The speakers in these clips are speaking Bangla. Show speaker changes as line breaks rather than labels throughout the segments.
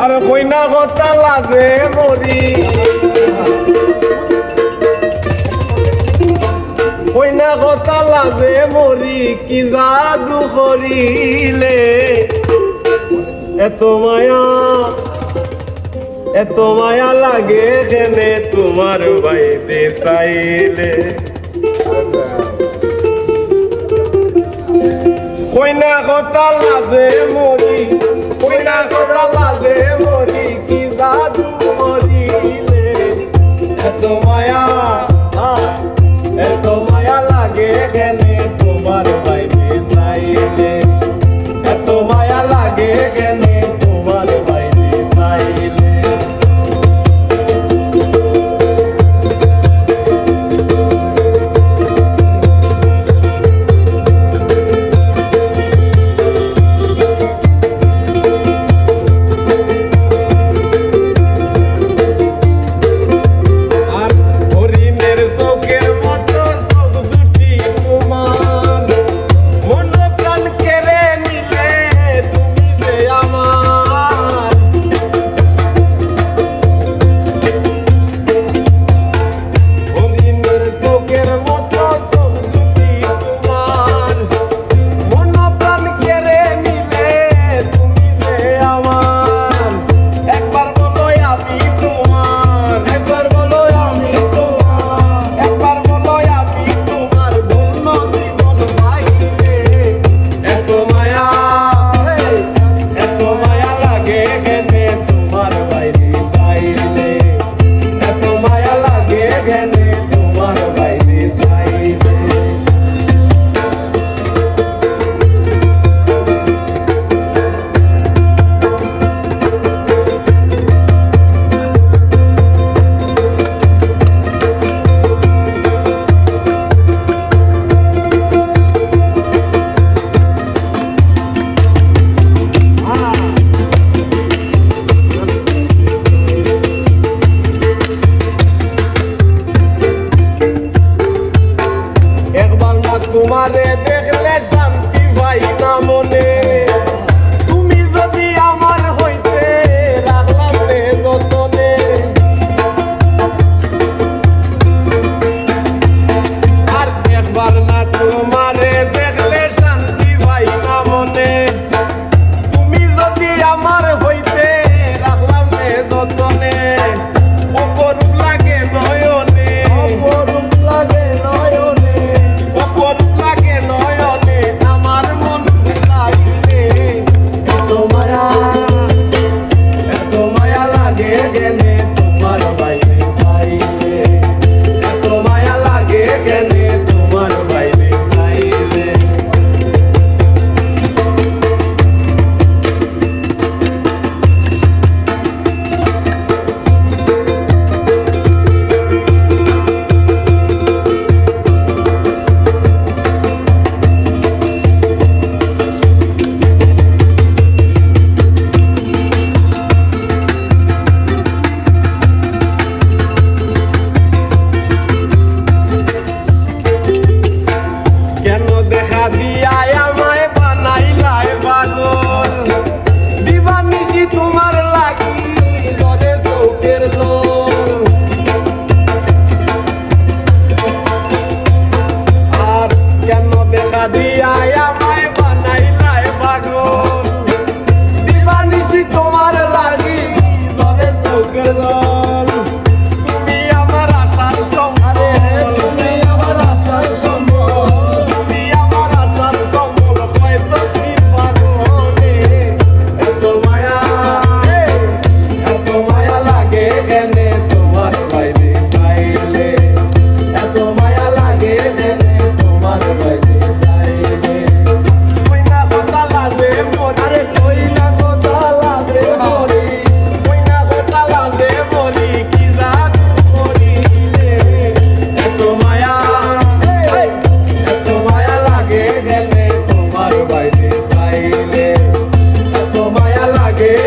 আর কইনা কথা লাজে মরি, কইনা কথা লাজে মরি, কি জাদু করিলে এত মায়া, এত মায়া লাগে কেনে তোমার বাইরে চাইলে। কইনা কথা লাজে মরি, কইনা কথা লাজে মরি, কি জাদু করিলে এত মায়া, এত মায়া লাগে কেনে তোমার বাইরে চাইলে, এত মায়া লাগে কেনে তোমার বাইরে চাইলে। তোমারে দেখলে শান্তি পাই না মনে, তুমি যদি আমার হইতে রাখলাম রে যতনে। আর একবার না তোমারে দেখলে শান্তি পাই না মনে, তুমি যদি আমার হইতে রাখলাম রে যতনে। অপরূপ লাগে নয়নে, অপরূপ লাগে নয়নে, অপরূপ লাগে নয়নে আমার মন লাইলে। এত মায়া, এত মায়া লাগে কেনে তোমার বাইরে চাইলে, এত মায়া লাগে কেনে তোমার বাইরে চাইলে। দেখা দিয়াই আমায় বানাইলাই পাগল, দিবানিশি তোমার লাগি ঝরে চোখের জল। আর কেন দেখা দিয়াই আমায় বানাইলাই পাগল, দিবানিশি তোমার লাগি ঝরে চোখের জল। তুমি আমার আশার সম্বল, তুমি আমার আশার সম্বল,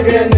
Again.